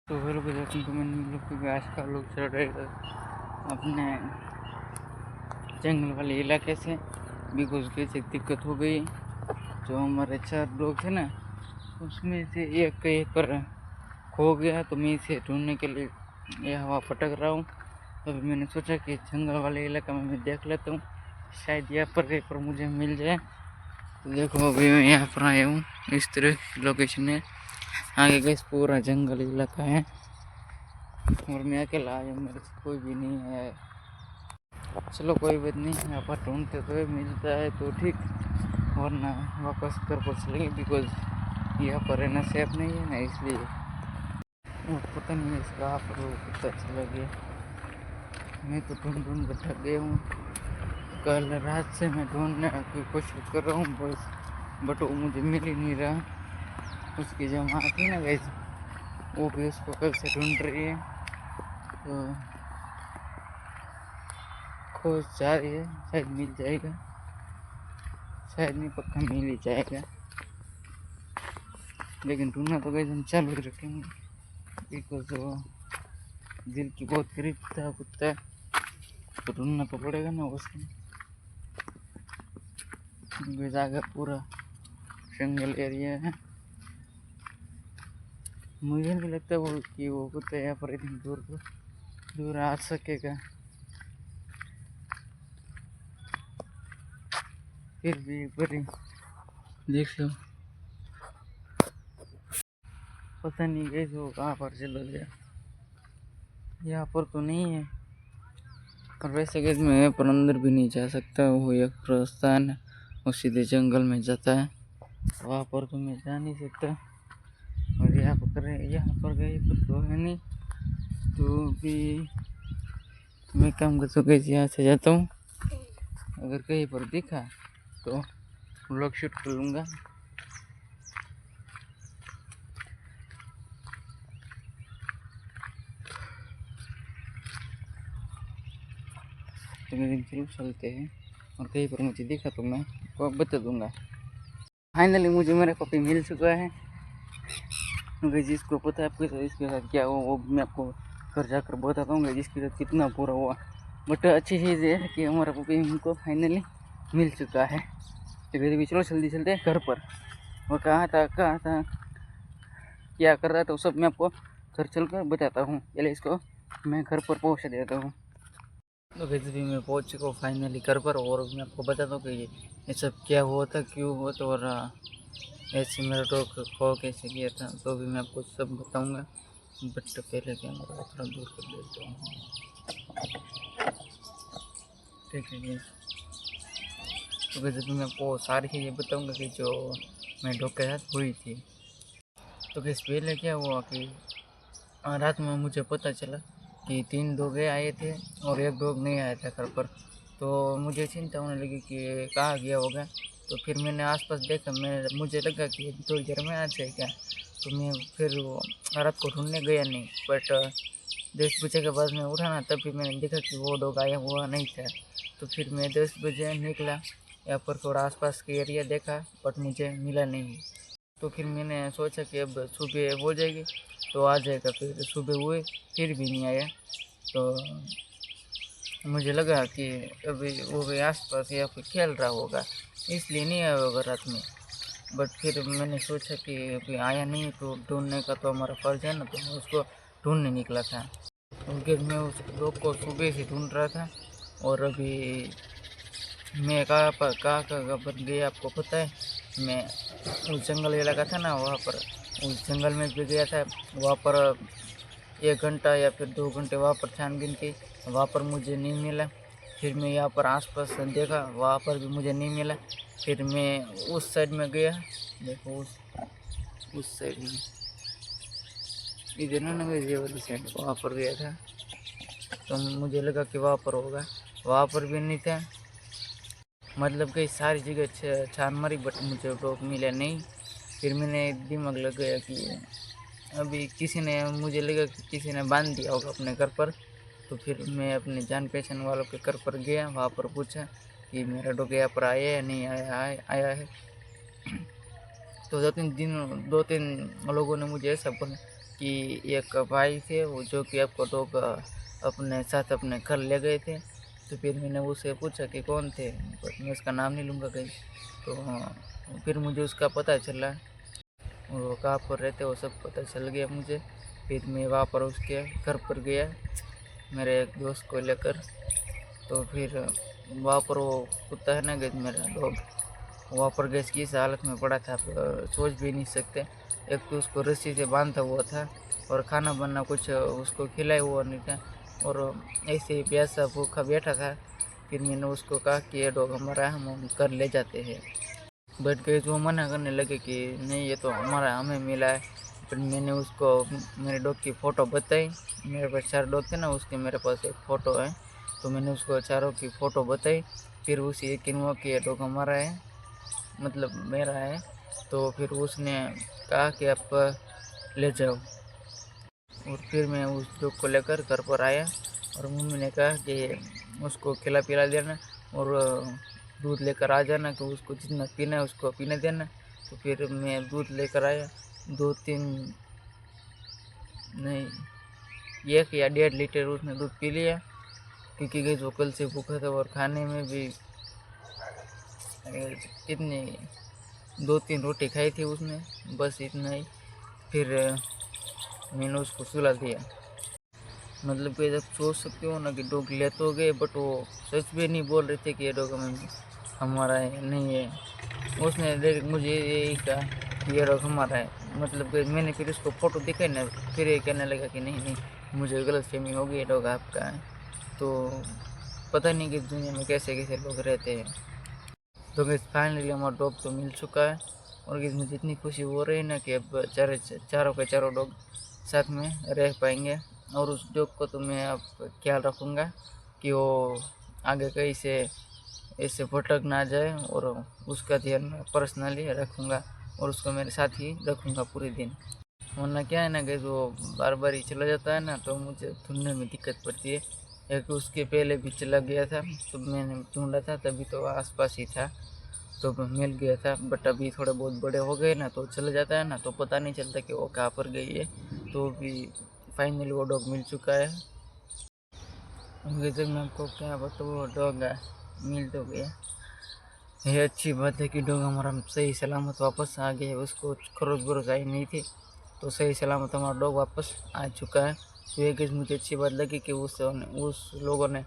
तो हेलो गुजरात को मैंने लोग क्योंकि आज का लोग चल रहे थे अपने जंगल वाले इलाके से बिकॉज कैसे दिक्कत हो गई। जो हमारे 4 लोग थे ना उसमें से एक कहीं पर खो गया, तो मैं इसे ढूंढने के लिए यह हवा फटक रहा हूँ। तो अभी मैंने सोचा कि जंगल वाले इलाके में मैं देख लेता हूँ, शायद यहाँ पर मुझे मिल जाए। तो देखो अभी मैं यहाँ पर आया हूँ, इस तरह की लोकेशन है। आगे गैस पूरा जंगल इलाका है और मैं अकेला आया हूँ, मेरे से कोई भी नहीं है। चलो कोई बात नहीं, यहाँ पर ढूंढते तो मिलता है तो ठीक, वरना वापस घर पर चलेंगे बिकॉज यहाँ पर रहना सेफ नहीं है ना, इसलिए। और पता नहीं इसका पर वो कुत्ता चला गया। मैं तो ढूंढ कर थक गया हूँ। कल रात से मैं ढूंढने की कोशिश कर रहा हूँ बस, बट वो मुझे मिल ही नहीं रहा। उसकी जो माँ थी ना गैस, वो भी उसको कल से ढूंढ रही है, तो खोज जा रही है। शायद मिल जाएगा, शायद नहीं, पक्का मिल ही जाएगा। लेकिन ढूंढना तो गैस हम चालू रखेंगे बिकॉज वो दिल की बहुत करीब था कुत्ता, तो ढूंढना तो पड़ेगा ना उसको। आगे पूरा जंगल एरिया है, मुझे नहीं लगता वो कुत्ता यहाँ पर इतनी दूर आ सकेगा। फिर भी एक बार देख लो, पता नहीं कैसे वो कहाँ पर चला गया। यहाँ पर तो नहीं है, और वैसे कैसे मैं यहाँ पर अंदर भी नहीं जा सकता। वो एक रास्ता है, वो सीधे जंगल में जाता है, वहाँ पर तो मैं जा नहीं सकता। और यहाँ पर गए तो है नहीं, तो भी मैं काम कर सकूँ, यहाँ से जाता हूँ। अगर कहीं पर दिखा तो व्लॉग शूट कर लूँगा। तो मेरे जरूर चलते हैं, और कहीं पर मुझे दिखा तो मैं आपको बता दूँगा। फाइनली मुझे मेरा पपी मिल चुका है, क्योंकि जिसको पता है आपके साथ इसके साथ क्या हुआ वो मैं आपको घर जाकर बताता हूँ जिसके साथ कितना पूरा हुआ। बट अच्छी चीज़ है कि हमारा पपी हमको फाइनली मिल चुका है। तो भी चलो जल्दी चलते हैं घर पर। वो कहाँ था क्या कर रहा था, तो सब मैं आपको घर चल कर बताता हूँ। पहले इसको मैं घर पर पहुँच देता हूँ। तो वैसे भी मैं पहुँच चुका हूँ फाइनली घर पर, और मैं आपको बताता हूँ कि ये सब क्या हुआ था, क्यों हुआ था, और ऐसे मेरा डॉग खो कैसे गया था, तो भी मैं आपको सब बताऊँगा। बट पहले कैमरा थोड़ा दूर कर देता हूँ, ठीक है। तो वैसे भी मैं आपको सारी चीज़ें बताऊँगा कि जो मैं डॉग के साथ हुई थी। तो कैसे पहले क्या हुआ कि रात में मुझे पता चला कि 3 डॉग आए थे और 1 डॉग नहीं आया था घर पर। तो मुझे चिंता होने लगी कि कहाँ गया होगा। तो फिर मैंने आसपास देखा, मुझे लगा कि थोड़ी देर में आ जाए क्या। तो मैं फिर वो रात को ढूंढने गया नहीं, बट 10 बजे के बाद मैं उठा ना, तभी मैंने देखा कि वो डॉग आया हुआ नहीं था। तो फिर मैं 10 बजे निकला, यहाँ पर थोड़ा आसपास के एरिया देखा, बट मुझे मिला नहीं। तो फिर मैंने सोचा कि अब सुबह हो जाएगी तो आ जाएगा। फिर सुबह हुए, फिर भी नहीं आया। तो मुझे लगा कि अभी वो भी आसपास या फिर खेल रहा होगा, इसलिए नहीं आया होगा रात में। बट फिर मैंने सोचा कि अभी आया नहीं तो ढूंढने का तो हमारा फर्ज है ना, तो मैं उसको ढूंढने निकला था। क्योंकि मैं उस डॉग को सुबह से ढूंढ रहा था, और अभी मैं कहाँ पर गया आपको पता है। मैं उस जंगल इलाका था ना, वहाँ पर उस जंगल में भी गया था। वहाँ पर 1 घंटा या फिर 2 घंटे वहाँ पर छानबीन की, वहाँ पर मुझे नहीं मिला। फिर मैं यहाँ पर आसपास देखा, वहाँ पर भी मुझे नहीं मिला। फिर मैं उस साइड में गया, देखो उस साइड में, इधर ना ये वाली साइड, वहाँ पर गया था। तो मुझे लगा कि वहाँ पर होगा, वहाँ पर भी नहीं था। मतलब कई सारी जगह छान मारी, बट मुझे डॉग मिला नहीं। फिर मैंने दिमाग लगाया कि अभी मुझे लगा कि किसी ने बांध दिया होगा अपने घर पर। तो फिर मैं अपने जान पहचान वालों के घर पर गया, वहाँ पर पूछा कि मेरा डॉग यहाँ पर आया या नहीं आया है। तो 2-3 लोगों ने मुझे ऐसा बोला कि एक भाई थे वो जो कि आपको डॉग अपने साथ अपने घर ले गए थे। तो फिर मैंने उससे पूछा कि कौन थे, बट मैं उसका नाम नहीं लूँगा कहीं। तो फिर मुझे उसका पता चला, वो कहाँ पर रहते वो सब पता चल गया मुझे। फिर मैं वहाँ पर उसके घर पर गया मेरे एक दोस्त को लेकर। तो फिर वहाँ पर वो कुत्ता है ना गैस, मेरा डॉग, वहाँ पर गैस किस हालत में पड़ा था आप सोच भी नहीं सकते। एक तो उसको रस्सी से बांधा हुआ था और खाना बनना कुछ उसको खिलाया हुआ नहीं था, और ऐसे ही प्यासा भूखा बैठा था। फिर मैंने उसको कहा कि ये डॉग हमारा है, हम कर ले जाते हैं। बट गए वो मना करने लगे कि नहीं ये तो हमारा, हमें मिला है। फिर मैंने उसको मेरे डॉग की फ़ोटो बताई। मेरे पास 4 डॉग थे ना, उसके मेरे पास एक फ़ोटो है। तो मैंने उसको चारों की फ़ोटो बताई। फिर उसे यकीन हुआ कि ये डॉग हमारा है, मतलब मेरा है। तो फिर उसने कहा कि आप ले जाओ। और फिर मैं उस डॉग को लेकर घर पर आया और मम्मी ने कहा कि उसको खिला पिला देना और दूध लेकर आ जाना, कि उसको जितना पीना है उसको पीने देना। तो फिर मैं दूध लेकर आया, 2-3 नहीं 1 या 1.5 लीटर उसने दूध पी लिया, क्योंकि गई वो कल से भूखा था। और खाने में भी कितनी 2-3 रोटी खाई थी उसने, बस इतना ही। फिर मैंने उसको सुला दिया। मतलब कि जब सोच सकते हो ना कि डॉग ले तो गए, बट वो सच भी नहीं बोल रहे थे कि ये डॉग हमारा है, नहीं है। उसने डायरेक्ट मुझे यही कहा कि ये डॉग हमारा है। मतलब कि मैंने फिर उसको फ़ोटो दिखाई ना, फिर ये कहने लगा कि नहीं नहीं, मुझे गलतफहमी हो गई, ये डॉग आपका है। तो पता नहीं कि दुनिया में कैसे कैसे लोग रहते हैं। तो गैस फाइनली हमारा डॉग तो मिल चुका है। और गैस मुझे इतनी खुशी हो रही है ना कि अब चारों के चारों डॉग साथ में रह पाएंगे। और उस डॉग को तो मैं अब ख्याल रखूँगा कि वो आगे कहीं से ऐसे भटक ना जाए, और उसका ध्यान मैं पर्सनली रखूँगा और उसको मेरे साथ ही रखूँगा पूरे दिन। वरना क्या है ना कि वो बार बार ही चला जाता है ना, तो मुझे ढूंढने में दिक्कत पड़ती है। एक उसके पहले भी चला गया था, तो मैंने ढूंढा था, तभी तो आसपास ही था, तो मिल गया था। बट अभी थोड़े बहुत बड़े हो गए ना, तो चला जाता है ना, तो पता नहीं चलता कि वो कहाँ पर गई है। तो अभी फाइनली वो डॉग मिल चुका है। जब मैं आपको क्या बताऊँ, वो डॉग मिल तो गया। ये अच्छी बात है कि डॉग हमारा सही सलामत वापस आ गया है। उसको खरोच बरोच आई नहीं थी, तो सही सलामत हमारा डॉग वापस आ चुका है। तो ये चीज़ मुझे अच्छी बात लगी कि उस लोगों ने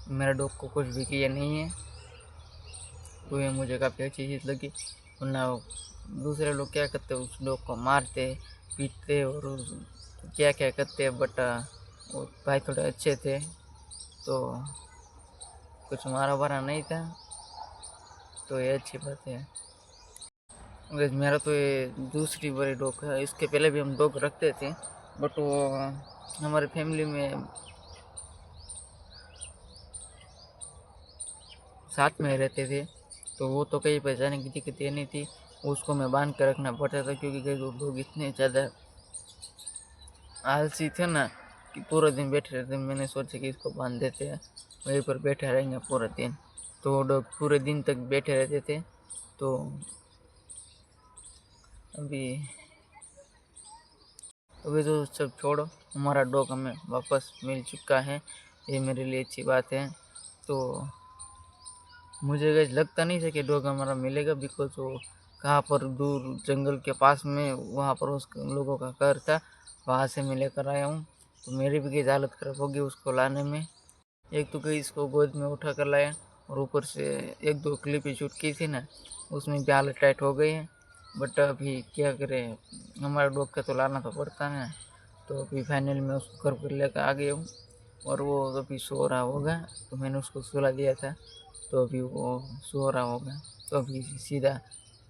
मेरे डॉग को कुछ भी किया नहीं है। तो ये मुझे काफ़ी अच्छी चीज़ लगी। वरना दूसरे लोग क्या करते, उस डॉग को मारते पीटते और क्या क्या करते। बट वो भाई थोड़े अच्छे थे, तो कुछ मारा वारा नहीं था, तो ये अच्छी बात है। वैसे मेरा तो ये दूसरी बड़ी डॉग है। इसके पहले भी हम डॉग रखते थे, बट वो हमारे फैमिली में साथ में रहते थे, तो वो तो कहीं पर जाने की दिक्कत ये नहीं थी। उसको मैं बांध कर रखना पड़ता था, क्योंकि कई लोग इतने ज़्यादा आलसी थे ना कि पूरा दिन बैठे रहते। मैंने सोचा कि इसको बांध देते हैं, वहीं पर बैठे रहेंगे पूरा दिन। तो वो डॉग पूरे दिन तक बैठे रहते थे। तो अभी तो सब छोड़ो, हमारा डॉग हमें वापस मिल चुका है, ये मेरे लिए अच्छी बात है। तो मुझे गैस लगता नहीं था कि डॉग हमारा मिलेगा, बिकॉज वो कहाँ पर दूर जंगल के पास में वहाँ पर उस लोगों का घर था, वहाँ से मैं लेकर आया हूँ। तो मेरी भी गैस हालत ख़राब होगी उसको लाने में। एक तो कहीं इसको गोद में उठा कर लाया, और ऊपर से 1-2 क्लिप शूट की थी ना, उसमें भी हालत टाइट हो गई है। बट अभी क्या करें, हमारे डॉग का तो लाना तो पड़ता है। तो अभी फाइनली मैं उसको घर पर लेकर आ गया हूँ, और वो अभी सो रहा होगा। तो मैंने उसको सुला दिया था, तो अभी वो सो रहा होगा। तो अभी सीधा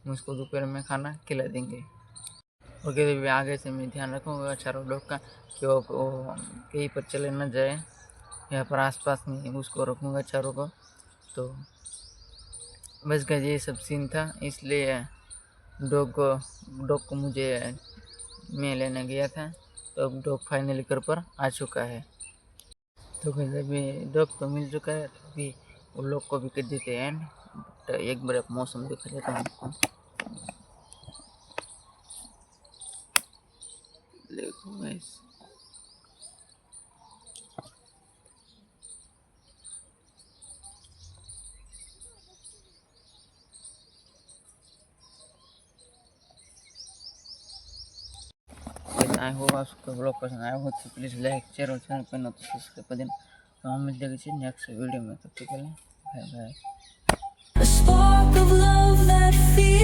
हम उसको दोपहर में खाना खिला देंगे। और कहते भी आगे से मैं ध्यान रखूँगा चारों डॉग का, कि वो कहीं पर चले न जाए। यहाँ पर आसपास में उसको रखूँगा चारों को। तो बस गाइस ये सब सीन था, इसलिए डॉग को मुझे मैं लेने गया था। तो अब डॉग फाइनली घर पर आ चुका है। तो गाइस अभी डॉग तो मिल चुका है, तो अभी उन लोग को भी कर देते हैं एंड। तो एक बार मौसम दिखा देता हूँ आपको। देखो गाइस, आई होप आपको ब्लॉग पसंद आया हो तो प्लीज़ लाइक शेयर और चैनल पर न तो सब्सक्राइब कर देना। तो हम मिलते हैं किसी नेक्स्ट वीडियो में, तब तक के लिए bye bye. A spark of love that feels